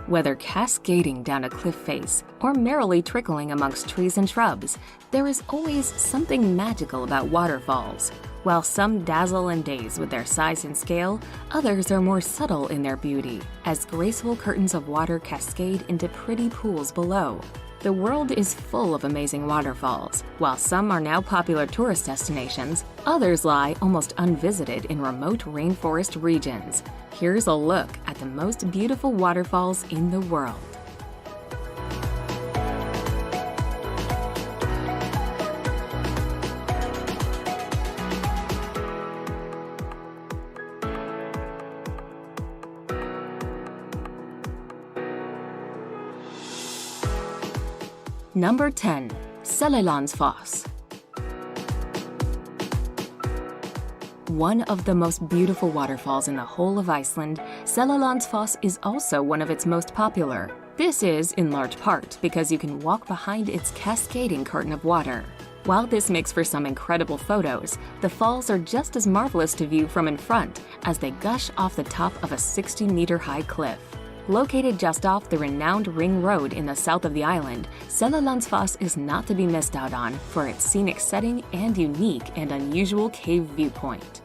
Whether cascading down a cliff face or merrily trickling amongst trees and shrubs, there is always something magical about waterfalls. While some dazzle and daze with their size and scale, others are more subtle in their beauty, as graceful curtains of water cascade into pretty pools below. The world is full of amazing waterfalls. While some are now popular tourist destinations, others lie almost unvisited in remote rainforest regions. Here's a look at the most beautiful waterfalls in the world. Number 10. Seljalandsfoss. One of the most beautiful waterfalls in the whole of Iceland, Seljalandsfoss is also one of its most popular. This is, in large part, because you can walk behind its cascading curtain of water. While this makes for some incredible photos, the falls are just as marvelous to view from in front as they gush off the top of a 60-meter-high cliff. Located just off the renowned Ring Road in the south of the island, Seljalandsfoss is not to be missed out on for its scenic setting and unique and unusual cave viewpoint.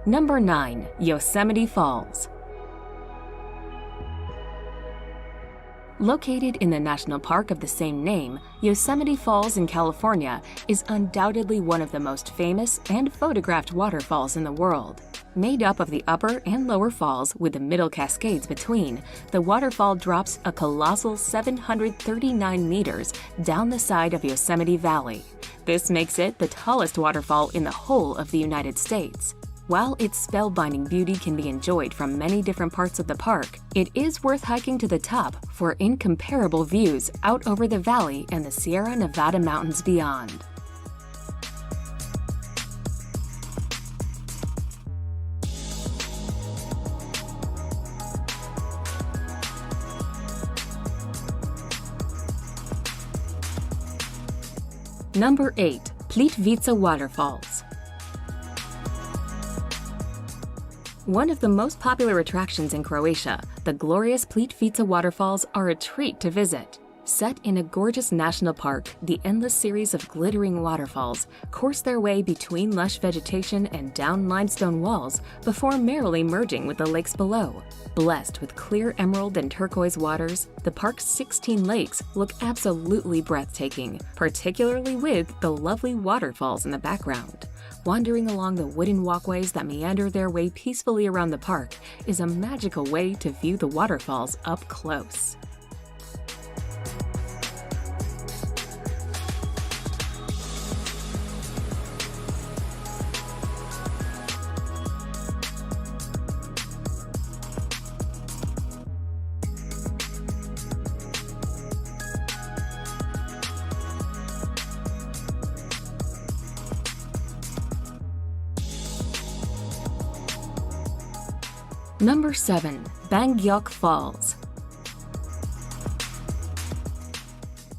Number 9. Yosemite Falls. Located in the national park of the same name, Yosemite Falls in California is undoubtedly one of the most famous and photographed waterfalls in the world. Made up of the upper and lower falls with the middle cascades between, the waterfall drops a colossal 739 meters down the side of Yosemite Valley. This makes it the tallest waterfall in the whole of the United States. While its spellbinding beauty can be enjoyed from many different parts of the park, it is worth hiking to the top for incomparable views out over the valley and the Sierra Nevada mountains beyond. Number 8. Plitvice Waterfalls. One of the most popular attractions in Croatia, the glorious Plitvice waterfalls are a treat to visit. Set in a gorgeous national park, the endless series of glittering waterfalls course their way between lush vegetation and down limestone walls before merrily merging with the lakes below. Blessed with clear emerald and turquoise waters, the park's 16 lakes look absolutely breathtaking, particularly with the lovely waterfalls in the background. Wandering along the wooden walkways that meander their way peacefully around the park is a magical way to view the waterfalls up close. Number 7. Bangkok Falls.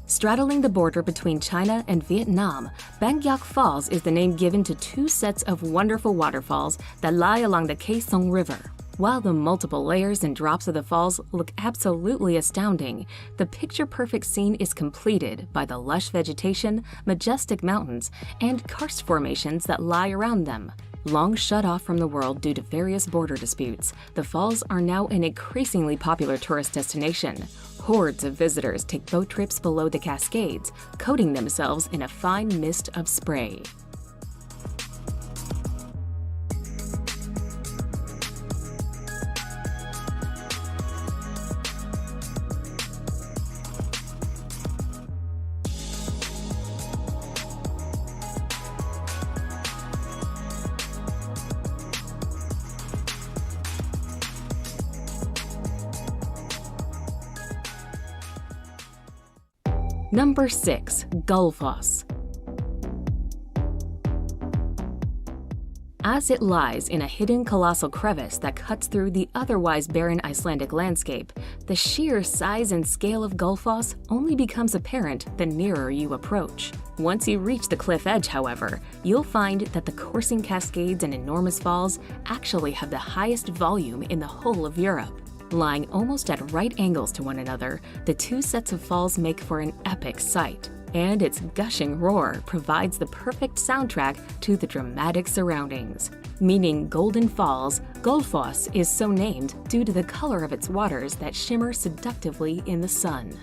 Straddling the border between China and Vietnam, Bangkok Falls is the name given to two sets of wonderful waterfalls that lie along the Khe Song River. While the multiple layers and drops of the falls look absolutely astounding, the picture-perfect scene is completed by the lush vegetation, majestic mountains, and karst formations that lie around them. Long shut off from the world due to various border disputes, the falls are now an increasingly popular tourist destination. Hordes of visitors take boat trips below the cascades, coating themselves in a fine mist of spray. Number 6. Gullfoss. As it lies in a hidden colossal crevice that cuts through the otherwise barren Icelandic landscape, the sheer size and scale of Gullfoss only becomes apparent the nearer you approach. Once you reach the cliff edge, however, you'll find that the coursing cascades and enormous falls actually have the highest volume in the whole of Europe. Lying almost at right angles to one another, the two sets of falls make for an epic sight, and its gushing roar provides the perfect soundtrack to the dramatic surroundings. Meaning Golden Falls, Gullfoss is so named due to the color of its waters that shimmer seductively in the sun.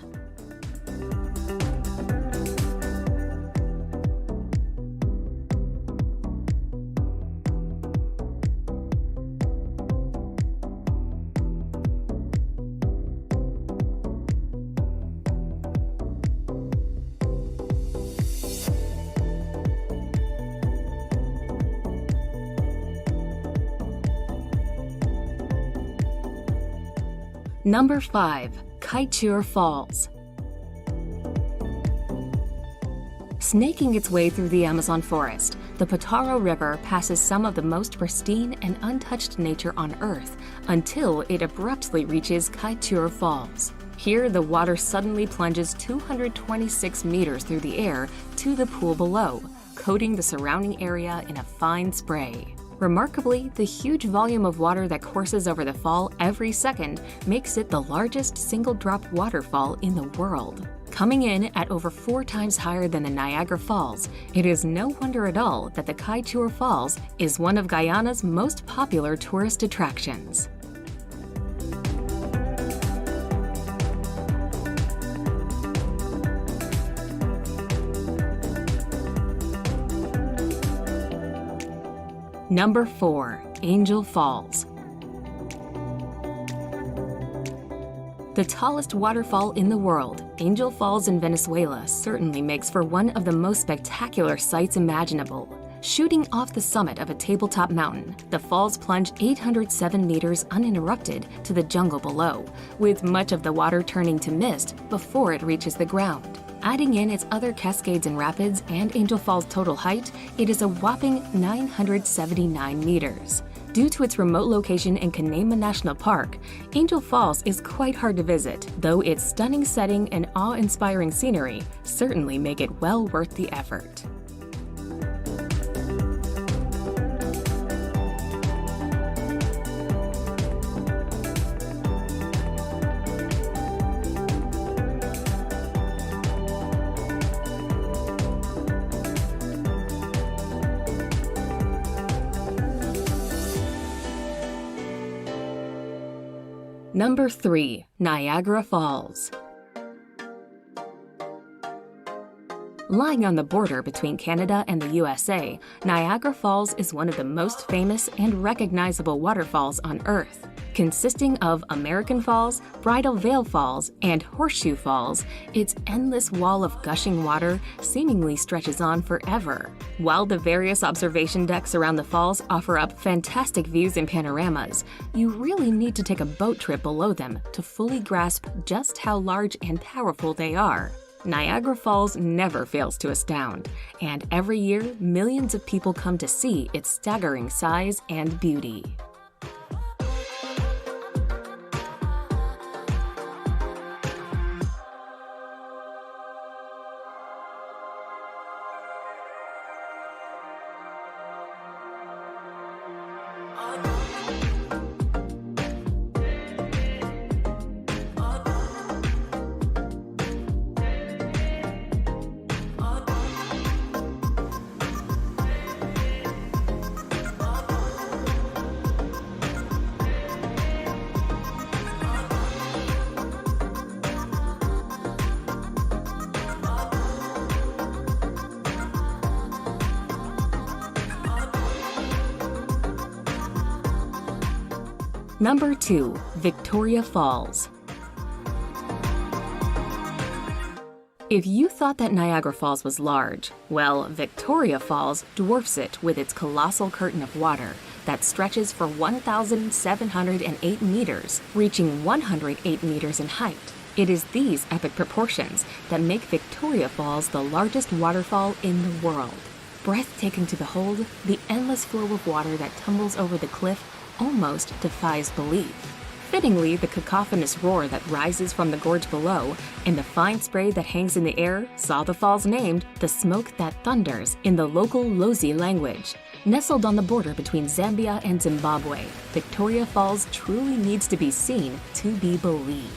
Number 5. Kaitur Falls. Snaking its way through the Amazon forest, the Potaro River passes some of the most pristine and untouched nature on Earth until it abruptly reaches Kaitur Falls. Here, the water suddenly plunges 226 meters through the air to the pool below, coating the surrounding area in a fine spray. Remarkably, the huge volume of water that courses over the fall every second makes it the largest single-drop waterfall in the world. Coming in at over 4 times higher than the Niagara Falls, it is no wonder at all that the Kaitur Falls is one of Guyana's most popular tourist attractions. Number 4. Angel Falls. The tallest waterfall in the world, Angel Falls in Venezuela certainly makes for one of the most spectacular sights imaginable. Shooting off the summit of a tabletop mountain, the falls plunge 807 meters uninterrupted to the jungle below, with much of the water turning to mist before it reaches the ground. Adding in its other cascades and rapids and Angel Falls' total height, it is a whopping 979 meters. Due to its remote location in Canaima National Park, Angel Falls is quite hard to visit, though its stunning setting and awe-inspiring scenery certainly make it well worth the effort. Number 3. Niagara Falls. Lying on the border between Canada and the USA, Niagara Falls is one of the most famous and recognizable waterfalls on Earth. Consisting of American Falls, Bridal Veil Falls, and Horseshoe Falls, its endless wall of gushing water seemingly stretches on forever. While the various observation decks around the falls offer up fantastic views and panoramas, you really need to take a boat trip below them to fully grasp just how large and powerful they are. Niagara Falls never fails to astound, and every year, millions of people come to see its staggering size and beauty. Number 2. Victoria Falls. If you thought that Niagara Falls was large, well, Victoria Falls dwarfs it with its colossal curtain of water that stretches for 1,708 meters, reaching 108 meters in height. It is these epic proportions that make Victoria Falls the largest waterfall in the world. Breathtaking to behold, the endless flow of water that tumbles over the cliff almost defies belief. Fittingly, the cacophonous roar that rises from the gorge below and the fine spray that hangs in the air saw the falls named the smoke that thunders in the local Lozi language. Nestled on the border between Zambia and Zimbabwe, Victoria Falls truly needs to be seen to be believed.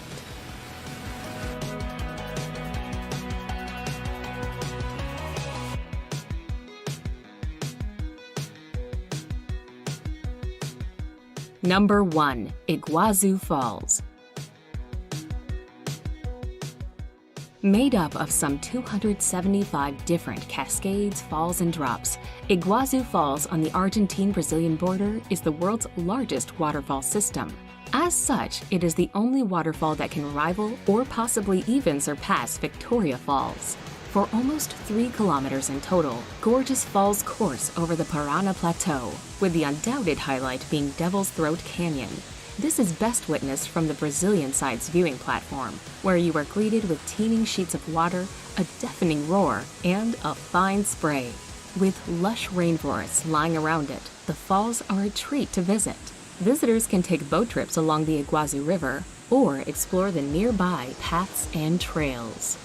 Number 1. Iguazu Falls. Made up of some 275 different cascades, falls, and drops, Iguazu Falls on the Argentine-Brazilian border is the world's largest waterfall system. As such, it is the only waterfall that can rival or possibly even surpass Victoria Falls. For almost 3 kilometers in total, gorgeous falls course over the Parana Plateau, with the undoubted highlight being Devil's Throat Canyon. This is best witnessed from the Brazilian side's viewing platform, where you are greeted with teeming sheets of water, a deafening roar, and a fine spray. With lush rainforests lying around it, the falls are a treat to visit. Visitors can take boat trips along the Iguazu River or explore the nearby paths and trails.